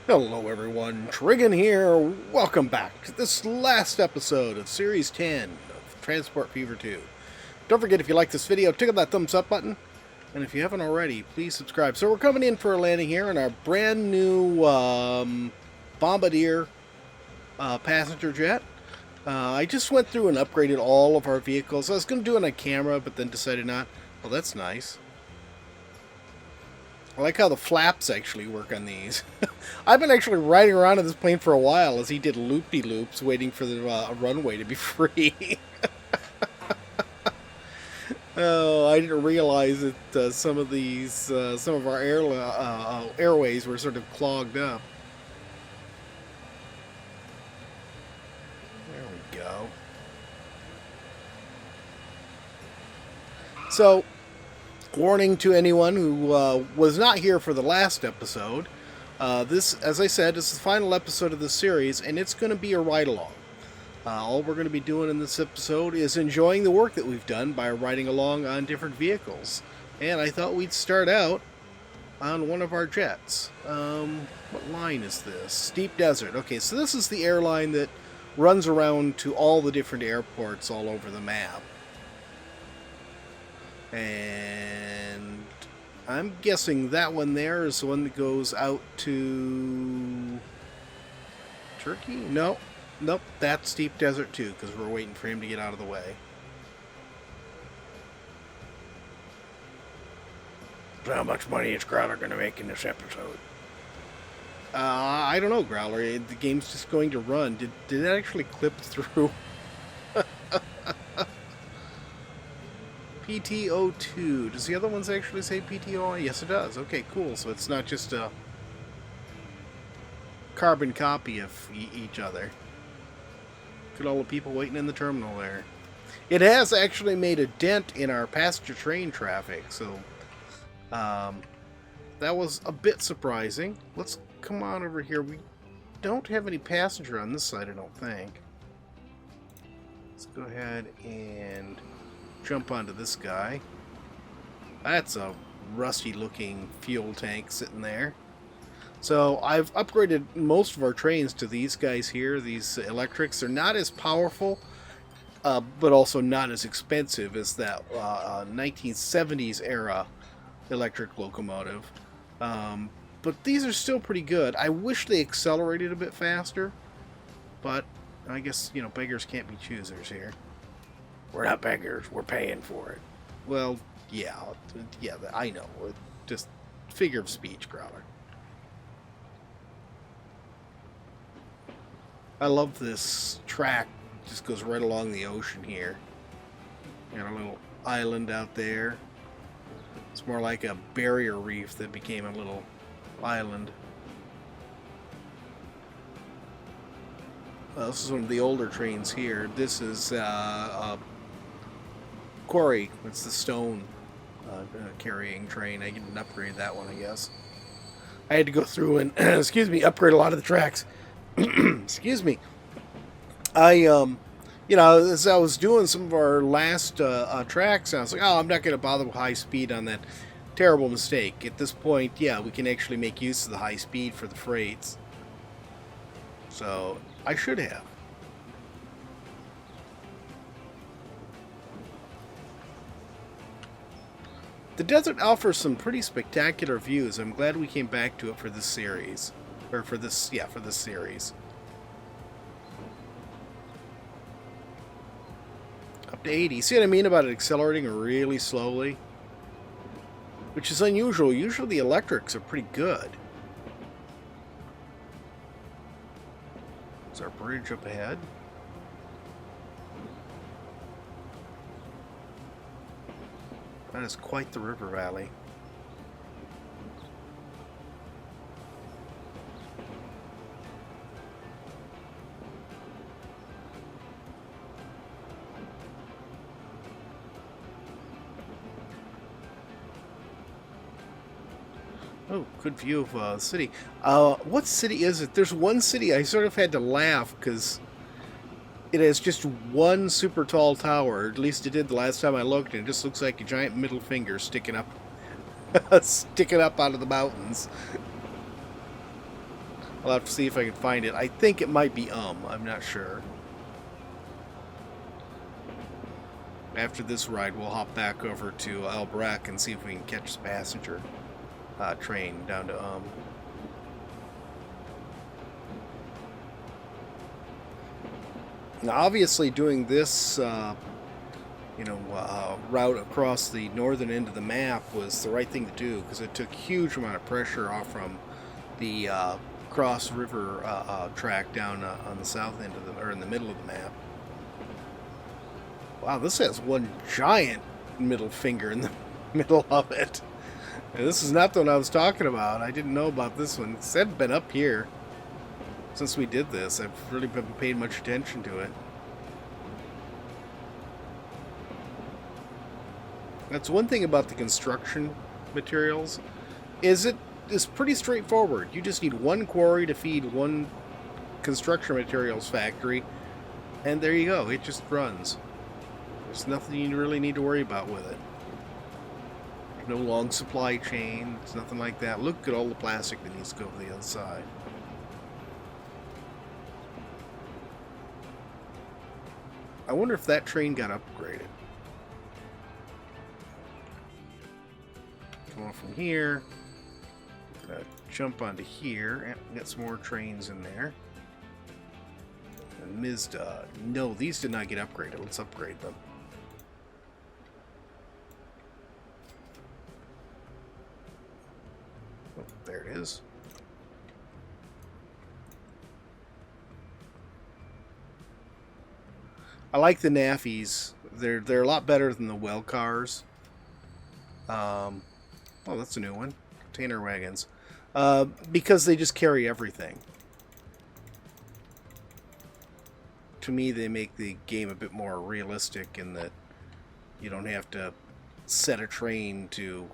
Hello everyone, Trigan here. Welcome back to this last episode of Series 10 of Transport Fever 2. Don't forget, if you like this video, tickle that thumbs up button. And if you haven't already, please subscribe. So we're coming in for a landing here in our brand new Bombardier passenger jet. I just went through and upgraded all of our vehicles. I was going to do it on camera, but then decided not. Well, that's nice. I like how the flaps actually work on these. I've been actually riding around in this plane for a while as he did loop-de-loops waiting for the runway to be free. Oh, I didn't realize that some of our airways were sort of clogged up. There we go. So, warning to anyone who was not here for the last episode. This, as I said, is the final episode of the series, and it's going to be a ride-along. All we're going to be doing in this episode is enjoying the work that we've done by riding along on different vehicles. And I thought we'd start out on one of our jets. What line is this? Steep Desert. Okay, so this is the airline that runs around to all the different airports all over the map. And I'm guessing that one there is the one that goes out to Turkey? Nope, that's Steep Desert too, because we're waiting for him to get out of the way. So how much money is Growler going to make in this episode? I don't know, Growler. The game's just going to run. Did it actually clip through? PTO2. Does the other ones actually say PTO? Yes, it does. Okay, cool. So it's not just a carbon copy of each other. Look at all the people waiting in the terminal there. It has actually made a dent in our passenger train traffic, so that was a bit surprising. Let's come on over here. We don't have any passenger on this side, I don't think. Let's go ahead and jump onto this guy. That's a rusty looking fuel tank sitting there. So I've upgraded most of our trains to these guys here, these electrics. They're not as powerful, but also not as expensive as that 1970s era electric locomotive. But these are still pretty good. I wish they accelerated a bit faster, but I guess, you know, beggars can't be choosers here. We're not beggars. We're paying for it. Well, yeah, I know. Just figure of speech, Growler. I love this track. Just goes right along the ocean here. Got a little island out there. It's more like a barrier reef that became a little island. This is one of the older trains here. This is Quarry. It's the stone carrying train. I didn't upgrade that one, I guess. I had to go through and excuse me, upgrade a lot of the tracks. Excuse me. I you know, as I was doing some of our last tracks, I was like, oh, I'm not going to bother with high speed on that. Terrible mistake. At this point, yeah, we can actually make use of the high speed for the freights. So I should have. The desert offers some pretty spectacular views. I'm glad we came back to it for this series. Or for this series. Up to 80. See what I mean about it accelerating really slowly? Which is unusual. Usually the electrics are pretty good. Is our bridge up ahead? That is quite the river valley. Oh, good view of the city. What city is it? There's one city I sort of had to laugh because it has just one super tall tower. At least it did the last time I looked, and it just looks like a giant middle finger sticking up, sticking up out of the mountains. I'll have to see if I can find it. I think it might be I'm not sure. After this ride, we'll hop back over to Alperwagon and see if we can catch the passenger train down to Now, obviously, doing this, route across the northern end of the map was the right thing to do because it took a huge amount of pressure off from the cross river track down on the south end of or in the middle of the map. Wow, this has one giant middle finger in the middle of it. And this is not the one I was talking about. I didn't know about this one. It's been up here since we did this. I've really been paying much attention to it. That's one thing about the construction materials, is it is pretty straightforward. You just need one quarry to feed one construction materials factory, and there you go. It just runs. There's nothing you really need to worry about with it. No long supply chain. It's nothing like that. Look at all the plastic that needs to go to the other side. I wonder if that train got upgraded. Come on from here. Jump onto here. Got some more trains in there. And Mizda. No, these did not get upgraded. Let's upgrade them. Oh, there it is. I like the Naffies. They're a lot better than the Wellcars. Oh, that's a new one. Container wagons. Because they just carry everything. To me, they make the game a bit more realistic in that you don't have to set a train to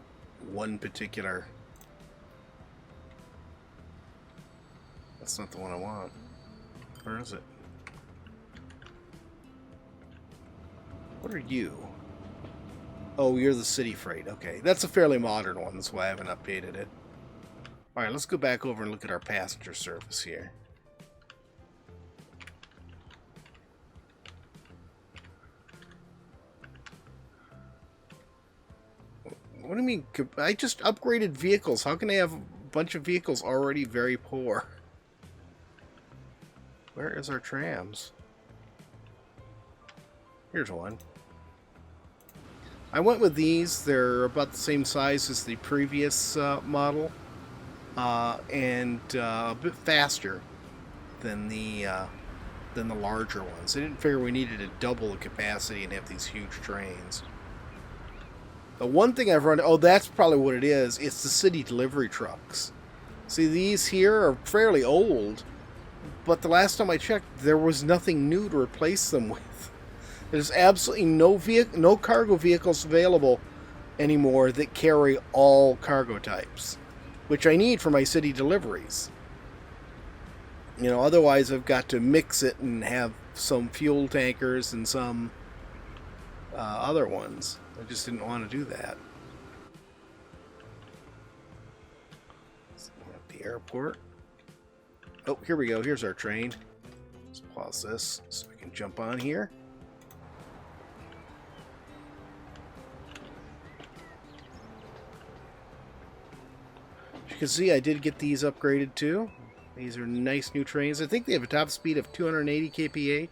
one particular... That's not the one I want. Where is it? What are you? Oh, you're the city freight. Okay, that's a fairly modern one. That's why I haven't updated it. Alright, let's go back over and look at our passenger service here. What do you mean? I just upgraded vehicles. How can I have a bunch of vehicles already very poor? Where is our trams? Here's one. I went with these. They're about the same size as the previous model, and a bit faster than the larger ones. I didn't figure we needed to double the capacity and have these huge trains. The one thing I've run... Oh, that's probably what it is. It's the city delivery trucks. See, these here are fairly old, but the last time I checked, there was nothing new to replace them with. There's absolutely no cargo vehicles available anymore that carry all cargo types, which I need for my city deliveries. You know, otherwise I've got to mix it and have some fuel tankers and some other ones. I just didn't want to do that. At the airport. Oh, here we go. Here's our train. Let's pause this so we can jump on here. As you can see, I did get these upgraded too. These are nice new trains. I think they have a top speed of 280 kph.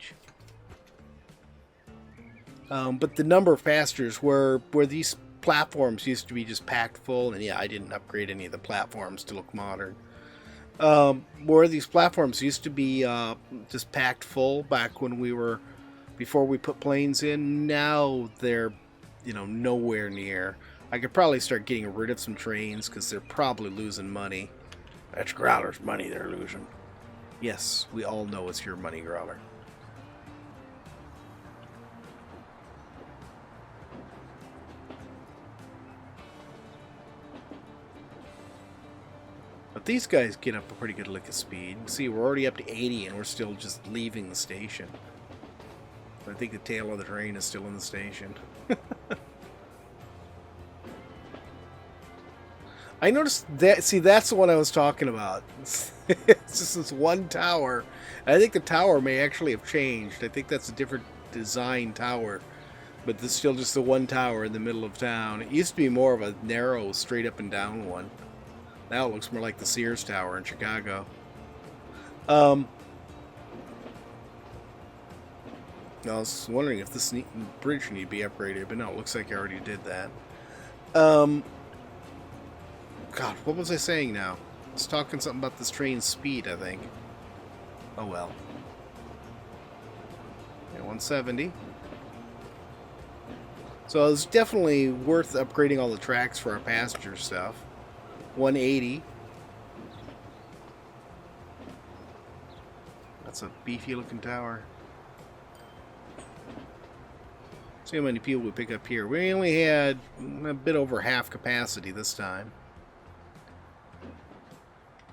But the number of passengers where these platforms used to be just packed full, and yeah, I didn't upgrade any of the platforms to look modern. Where these platforms used to be just packed full back when before we put planes in, now they're, nowhere near. I could probably start getting rid of some trains because they're probably losing money. That's Growler's money they're losing. Yes, we all know it's your money, Growler. But these guys get up a pretty good lick of speed. See, we're already up to 80 and we're still just leaving the station. But I think the tail of the train is still in the station. I noticed that, see, that's the one I was talking about. It's just this one tower. I think the tower may actually have changed. I think that's a different design tower. But this is still just the one tower in the middle of town. It used to be more of a narrow, straight up and down one. Now it looks more like the Sears Tower in Chicago. I was wondering if this bridge need to be upgraded, but no, it looks like I already did that. God, what was I saying now? I was talking something about this train's speed, I think. Oh well. Yeah, 170. So it's definitely worth upgrading all the tracks for our passenger stuff. 180. That's a beefy looking tower. See how many people we pick up here. We only had a bit over half capacity this time.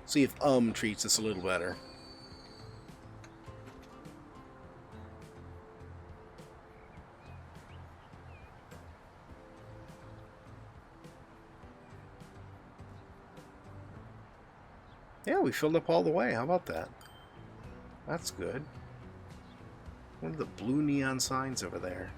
See if treats us a little better. Yeah, we filled up all the way. How about that? That's good. What are the blue neon signs over there?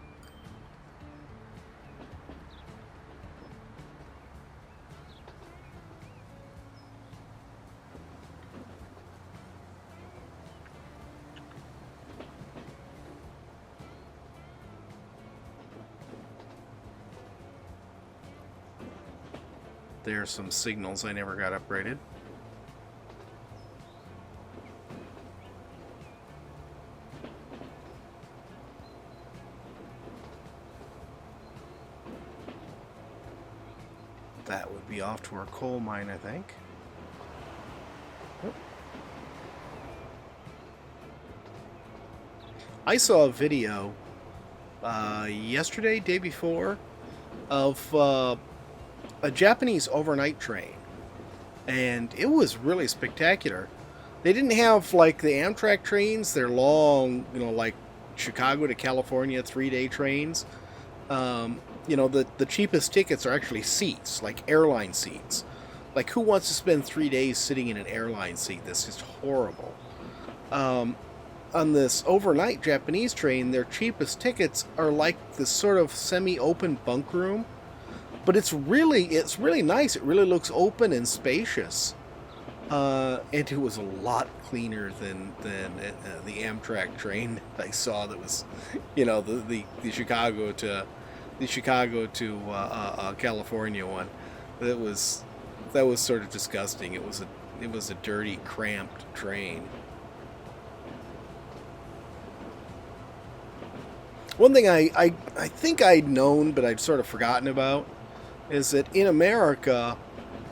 There's some signals I never got upgraded. That would be off to our coal mine, I think. Oh. I saw a video yesterday, day before, of a Japanese overnight train, and it was really spectacular. They didn't have like the Amtrak trains; they're long, you know, like Chicago to California 3-day trains. You know, the cheapest tickets are actually seats, like airline seats. Like, who wants to spend 3 days sitting in an airline seat? That's just horrible. On this overnight Japanese train, their cheapest tickets are like this sort of semi-open bunk room. But it's really nice. It really looks open and spacious. And it was a lot cleaner than the Amtrak train I saw that was, you know, the Chicago to California one. That was sort of disgusting. It was a dirty, cramped train. One thing I think I'd known, but I'd sort of forgotten about, is that in America,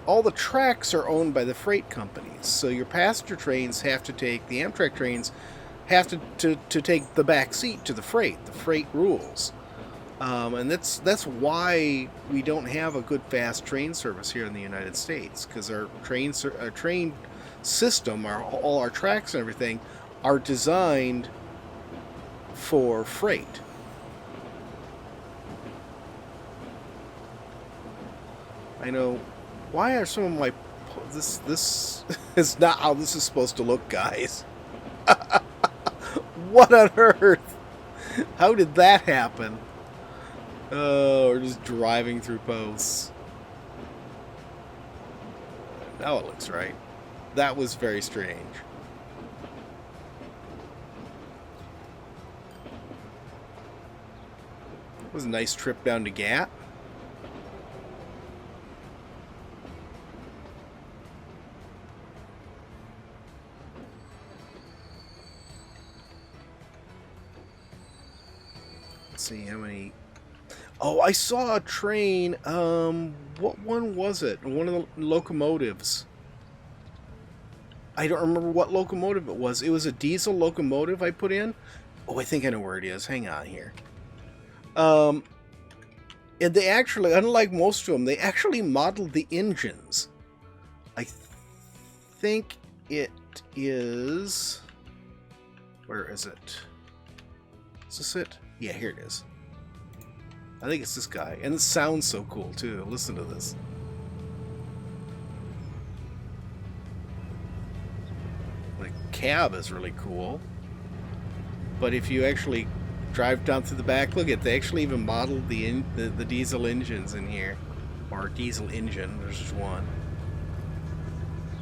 all the tracks are owned by the freight companies. So your passenger trains have to take, the Amtrak trains have to take the back seat to the freight. The freight rules. And that's why we don't have a good fast train service here in the United States, because our train system, all our tracks and everything, are designed for freight. I know. Why are some of my this is not how this is supposed to look, guys. What on earth? How did that happen? Oh, we're just driving through posts. Now it looks right. That was very strange. It was a nice trip down to Gat. Let's see how many. Oh, I saw a train. What one was it? One of the locomotives. I don't remember what locomotive it was. It was a diesel locomotive I put in. Oh, I think I know where it is. Hang on here. And they actually, unlike most of them, they actually modeled the engines. I think it is. Where is it? Is this it? Yeah, here it is. I think it's this guy. And it sounds so cool, too. Listen to this. cab is really cool. But if you actually drive down through the back, look at, they actually even modeled the diesel engines in here. Or diesel engine, there's just one.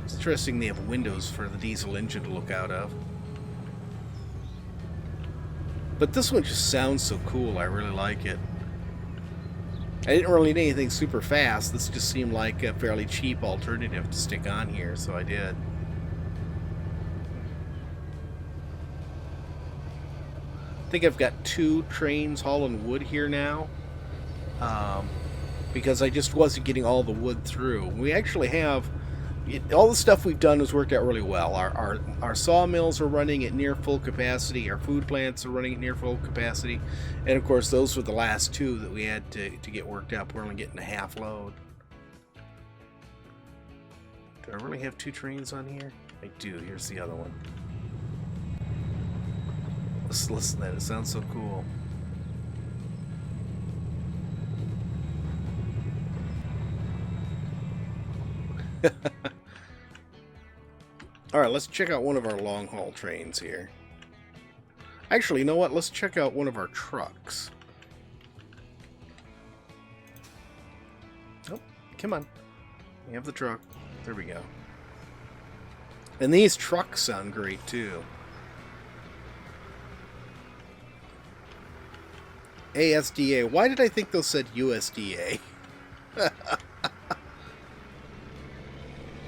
It's interesting they have windows for the diesel engine to look out of. But this one just sounds so cool, I really like it. I didn't really need anything super fast, this just seemed like a fairly cheap alternative to stick on here, so I did. I think I've got 2 trains hauling wood here now. Because I just wasn't getting all the wood through. We actually have... all the stuff we've done has worked out really well. Our sawmills are running at near full capacity. Our food plants are running at near full capacity. And of course, those were the last 2 that we had to get worked up. We're only getting a half load. Do I really have 2 trains on here? I do. Here's the other one. Let's listen to that. It sounds so cool. Alright, let's check out one of our long-haul trains here. Actually, you know what? Let's check out one of our trucks. Oh, come on. We have the truck. There we go. And these trucks sound great, too. ASDA. Why did I think those said USDA?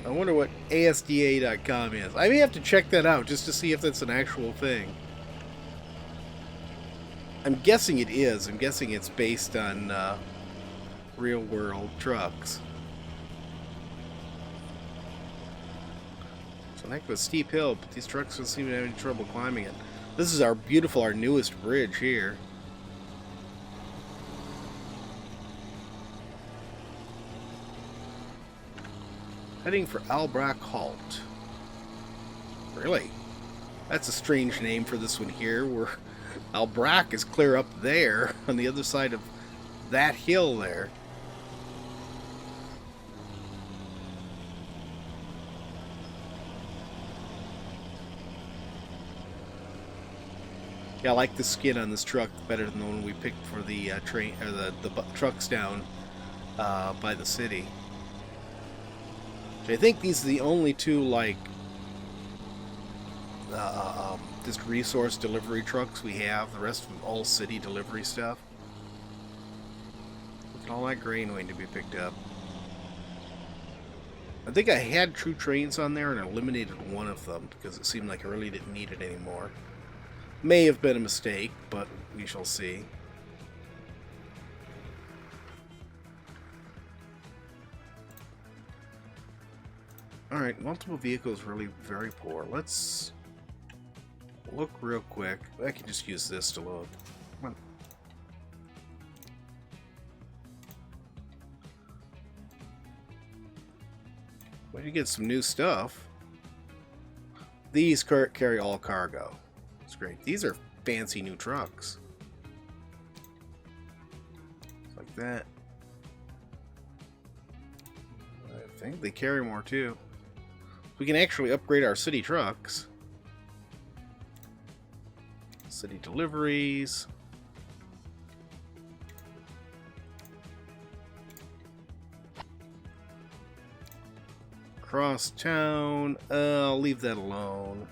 I wonder what ASDA.com is. I may have to check that out just to see if that's an actual thing. I'm guessing it is. I'm guessing it's based on real-world trucks. It's a heck of a steep hill, but these trucks don't seem to have any trouble climbing it. This is our newest bridge here. Heading for Alperwagon Halt. Really? That's a strange name for this one here, where Alperwagon is clear up there, on the other side of that hill there. Yeah, I like the skin on this truck better than the one we picked for the train, or the trucks down by the city. I think these are the only 2, like, just resource delivery trucks we have. The rest of them all city delivery stuff. Look at all that grain waiting to be picked up. I think I had 2 trains on there and eliminated one of them because it seemed like I really didn't need it anymore. May have been a mistake, but we shall see. Alright, multiple vehicles really very poor. Let's look real quick. I can just use this to load. Come on. Well, you get some new stuff. These carry all cargo. That's great. These are fancy new trucks. Just like that. I think they carry more too. We can actually upgrade our city trucks. City deliveries. Cross town. I'll leave that alone.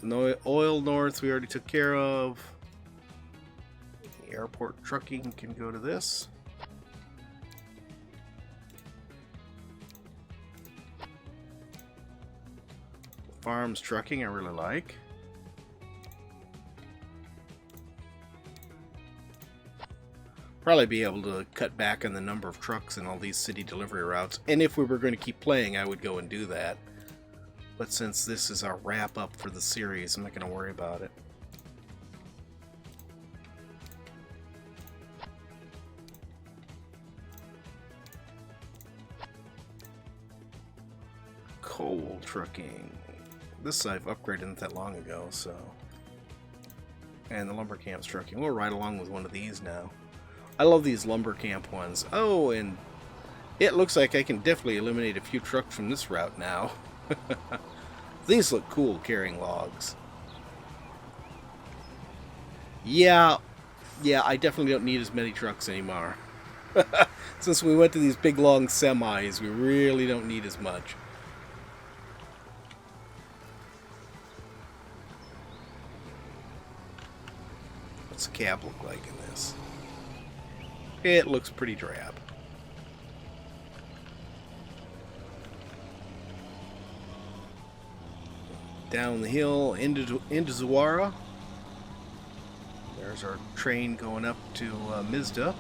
No oil north we already took care of. The airport trucking can go to this. Farms trucking I really like. Probably be able to cut back on the number of trucks in all these city delivery routes. And if we were going to keep playing, I would go and do that. But since this is our wrap up for the series, I'm not going to worry about it. Coal trucking. This I've upgraded not that long ago, so. And the lumber camp's trucking. We'll ride along with one of these now. I love these lumber camp ones. Oh, and It looks like I can definitely eliminate a few trucks from this route now. These look cool, carrying logs. Yeah, I definitely don't need as many trucks anymore. Since we went to these big long semis, we really don't need as much. What's the cab look like in this? It looks pretty drab. Down the hill into Zawara. There's our train going up to Mizda.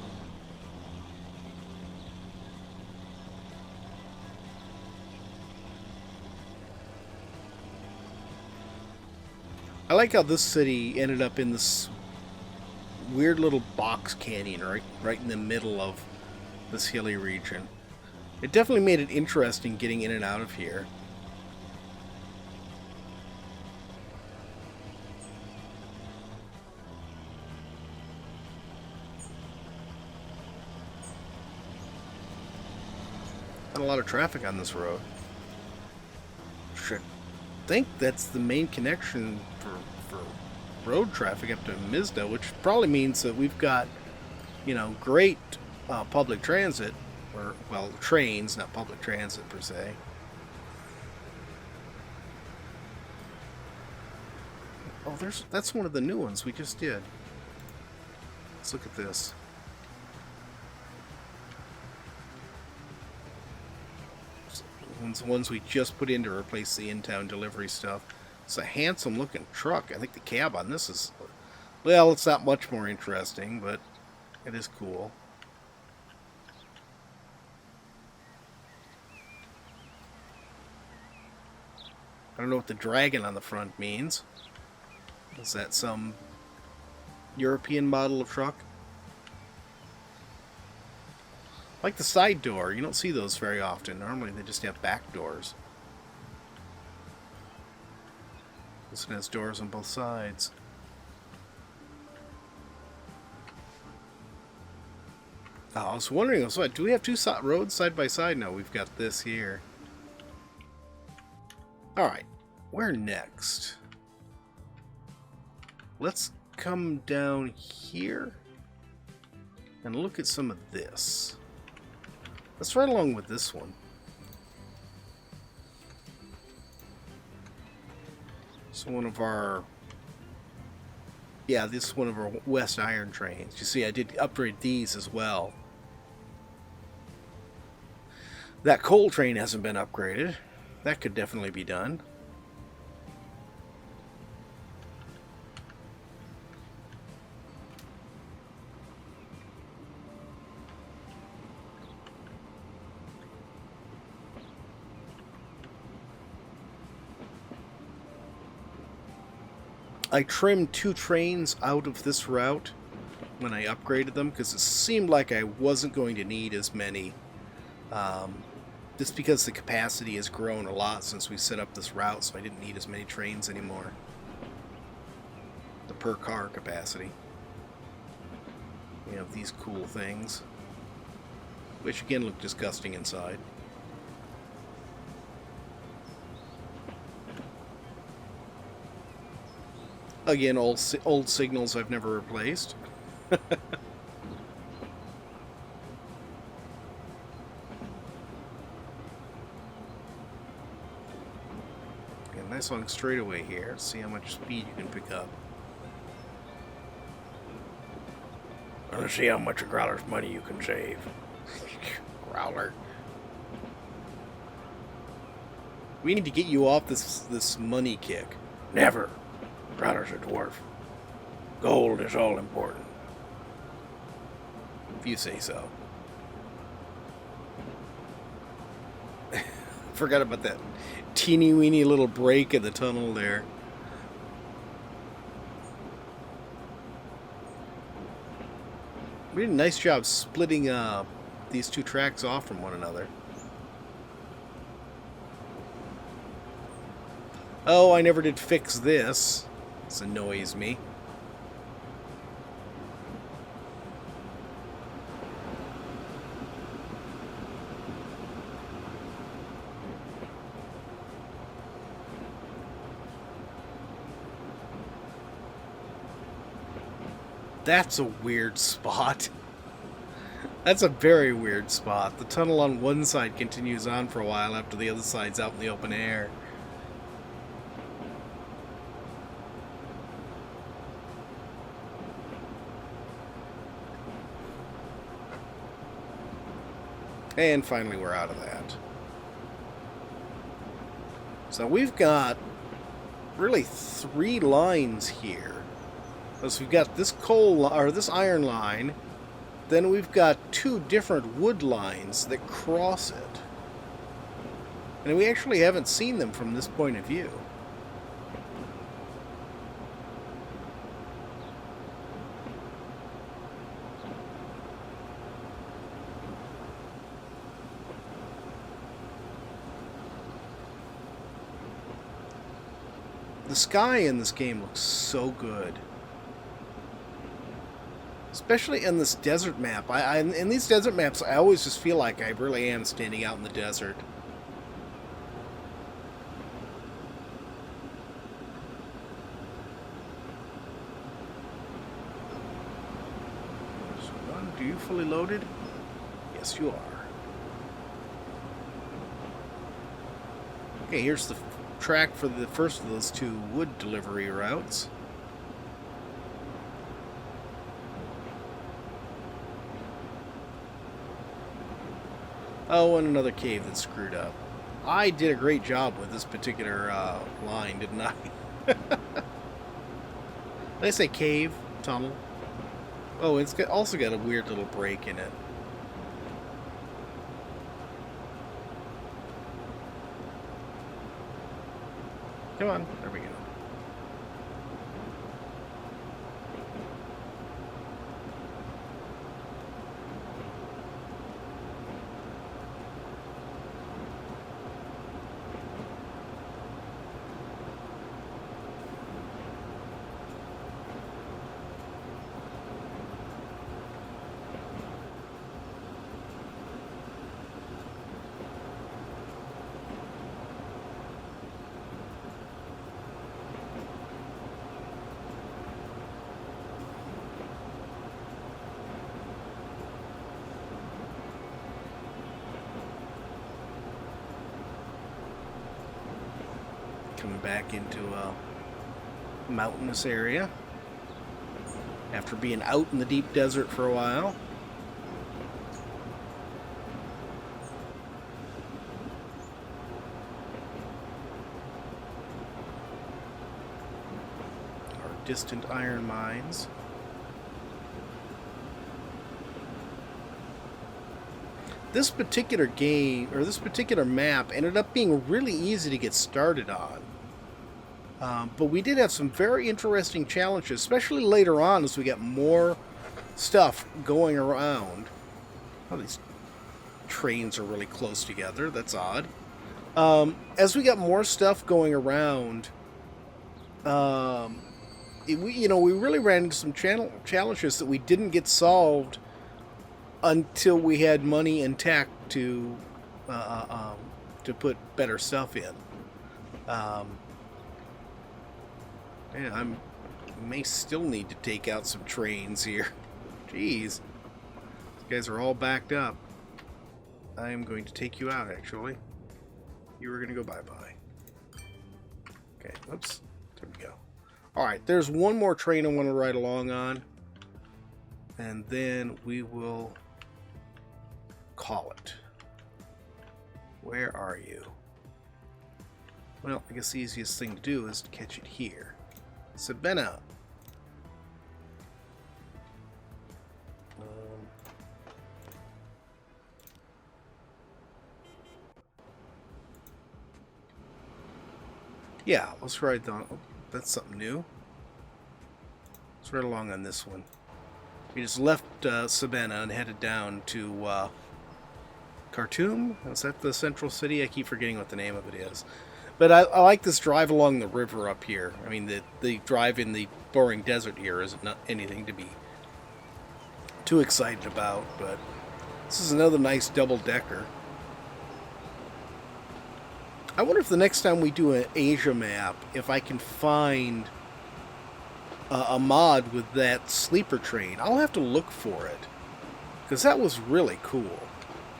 I like how this city ended up in this weird little box canyon right in the middle of this hilly region. It definitely made it interesting getting in and out of here. Not a lot of traffic on this road. Should think that's the main connection for road traffic up to Mizda, which probably means that we've got, you know, great public transit, or, well, trains, not public transit per se. Oh, that's one of the new ones we just did. Let's look at this. The ones we just put in to replace the in-town delivery stuff. It's a handsome looking truck. I think the cab on this is, well, it's not much more interesting, but it is cool. I don't know what the dragon on the front means. Is that some European model of truck? Like the side door, you don't see those very often. Normally they just have back doors. This one has doors on both sides. Oh, I was wondering, so do we have two roads side by side? No, we've got this here. Alright, where next? Let's come down here and look at some of this. Let's ride along with this one. So one of our... Yeah, this is one of our West Iron trains. You see, I did upgrade these as well. That coal train hasn't been upgraded. That could definitely be done. I trimmed 2 trains out of this route when I upgraded them because it seemed like I wasn't going to need as many. Just because the capacity has grown a lot since we set up this route, so I didn't need as many trains anymore. The per car capacity. We have these cool things, which again look disgusting inside. Again, old signals I've never replaced. A nice long straightaway here. See how much speed you can pick up. Let's see how much of Growler's money you can save. Growler. We need to get you off this money kick. Never. Growler's a dwarf. Gold is all important. If you say so. Forgot about that teeny weeny little break in the tunnel there. We did a nice job splitting these 2 tracks off from one another. Oh, I never did fix this. This annoys me. That's a weird spot. That's a very weird spot. The tunnel on one side continues on for a while after the other side's out in the open air. And finally we're out of that. So we've got really 3 lines here. So we've got this this iron line, then we've got 2 different wood lines that cross it. And we actually haven't seen them from this point of view. The sky in this game looks so good. Especially in this desert map. In these desert maps, I always just feel like I really am standing out in the desert. So one, are you fully loaded? Yes, you are. Okay, here's the track for the first of those 2 wood delivery routes. Oh, and another cave that's screwed up. I did a great job with this particular line, didn't I? Did I say cave? Tunnel? Oh, it's also got a weird little break in it. Come on, there we go. Coming back into a mountainous area after being out in the deep desert for a while. Our distant iron mines. This particular game, or this particular map, ended up being really easy to get started on. But we did have some very interesting challenges, especially later on as we got more stuff going around. Oh, these trains are really close together. That's odd. As we got more stuff going around, we really ran into some challenges that we didn't get solved until we had money and tech to put better stuff in. Yeah, I may still need to take out some trains here. Jeez. These guys are all backed up. I am going to take you out, actually. You were going to go bye-bye. Okay, oops. There we go. Alright, there's one more train I want to ride along on. And then we will call it. Where are you? Well, I guess the easiest thing to do is to catch it here. Sabena. Yeah, let's ride on. Oh, that's something new. Let's ride along on this one. We just left Sabena and headed down to Khartoum. Is that the central city? I keep forgetting what the name of it is. But I like this drive along the river up here. I mean, the drive in the boring desert here isn't anything to be too excited about, but this is another nice double-decker. I wonder if the next time we do an Asia map, if I can find a mod with that sleeper train. I'll have to look for it, because that was really cool.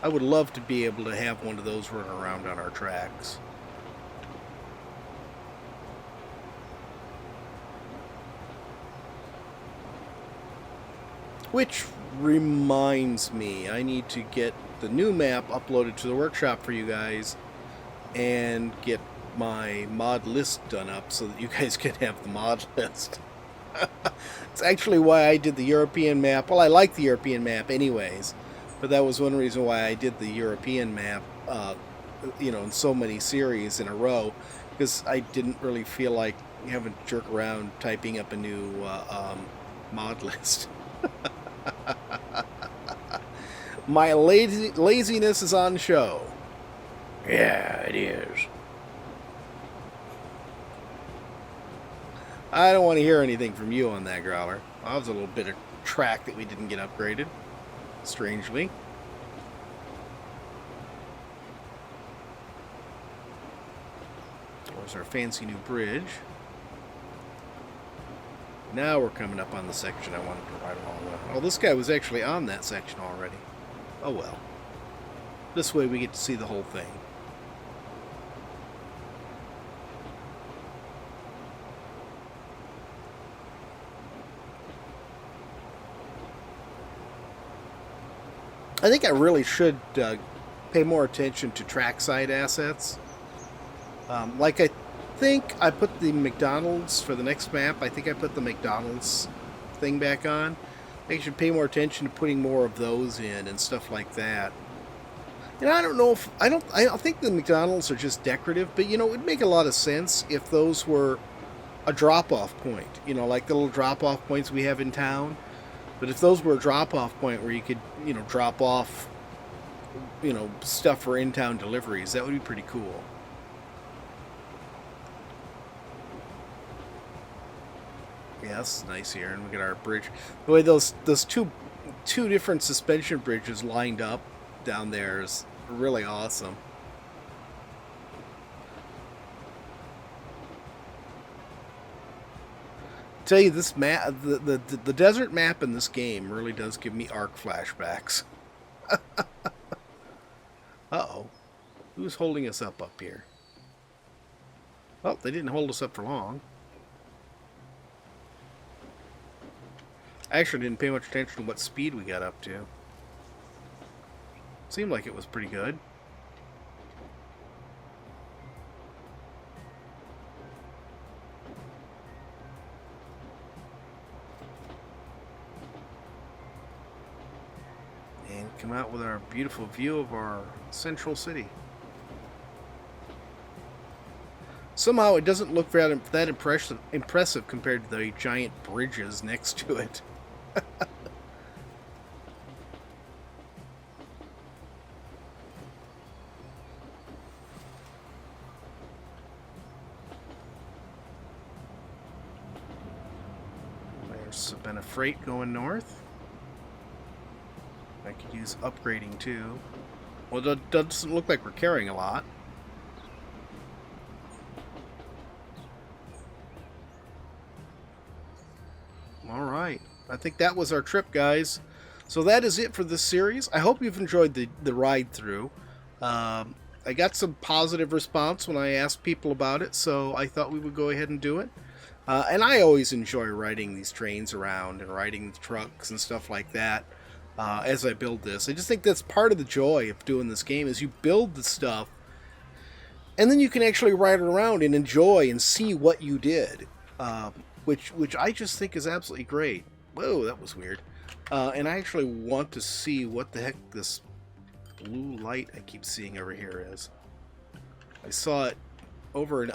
I would love to be able to have one of those run around on our tracks. Which reminds me, I need to get the new map uploaded to the workshop for you guys and get my mod list done up so that you guys can have the mod list. It's actually why I did the European map. Well, I like the European map anyways, but that was one reason why I did the European map, in so many series in a row, because I didn't really feel like having to jerk around typing up a new mod list. My laziness is on show. Yeah, it is. I don't want to hear anything from you on that, Growler. That was a little bit of track that we didn't get upgraded, strangely. There's our fancy new bridge. Now we're coming up on the section I wanted to ride along with. Oh, this guy was actually on that section already. Oh well. This way we get to see the whole thing. I think I really should pay more attention to trackside assets. Like I think I put the McDonald's for the next map. I think I put the McDonald's thing back on. I think I should pay more attention to putting more of those in and stuff like that. And I don't know if I don't think the McDonald's are just decorative, but it would make a lot of sense if those were a drop-off point. Like the little drop-off points we have in town. But if those were a drop-off point where you could, drop off, stuff for in-town deliveries, that would be pretty cool. Yeah, that's nice here, and we got our bridge. The way those two different suspension bridges lined up down there is really awesome. Tell you, this map, the desert map in this game really does give me Ark flashbacks. Uh-oh. Who's holding us up here? Well, they didn't hold us up for long. I actually didn't pay much attention to what speed we got up to. Seemed like it was pretty good. And come out with our beautiful view of our central city. Somehow it doesn't look that impressive compared to the giant bridges next to it. There's Sabina Freight going north. I could use upgrading too. Well, it doesn't look like we're carrying a lot. Alright, I think that was our trip, guys. So that is it for this series. I hope you've enjoyed the ride through. I got some positive response when I asked people about it, so I thought we would go ahead and do it. And I always enjoy riding these trains around and riding the trucks and stuff like that as I build this. I just think that's part of the joy of doing this game, is you build the stuff and then you can actually ride it around and enjoy and see what you did. Which I just think is absolutely great. Whoa, that was weird. And I actually want to see what the heck this blue light I keep seeing over here is. I saw it over an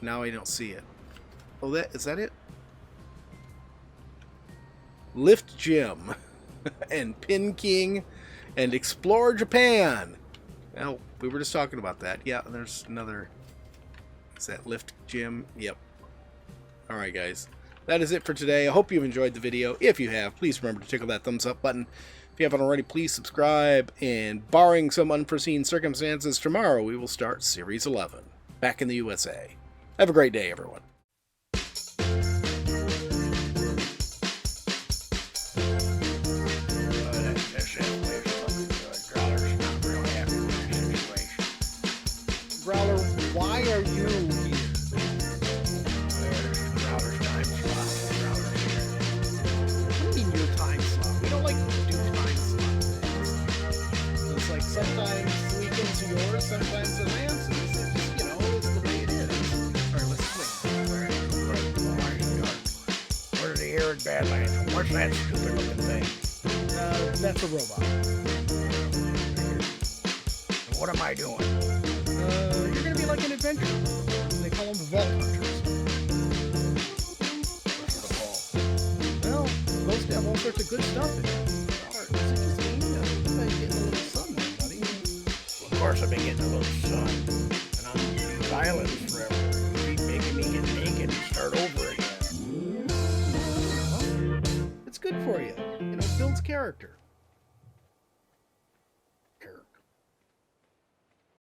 Now I don't see it. Oh, is that it? Lift Gym and Pin King and Explore Japan. Well, we were just talking about that. Yeah, there's another. Is that Lift Gym? Yep. Alright guys, that is it for today. I hope you've enjoyed the video. If you have, please remember to tickle that thumbs up button. If you haven't already, please subscribe. And barring some unforeseen circumstances, tomorrow we will start Series 11, back in the USA. Have a great day, everyone. sometimes weekends are yours, sometimes they're Lance's. It's just, it's the way it is. Alright, let's swing. Where are the arid Badlands? What's that stupid looking thing? That's a robot. What am I doing? You're gonna be like an adventurer. They call them vault hunters. What's the vault? Well, supposed to have all sorts of good stuff in it. Is it just me? You've been getting a little sun there, buddy. Well, of course I've been getting a little sun. And on these islands forever. You keep making me get naked and start over again. Well, it's good for you. It builds character.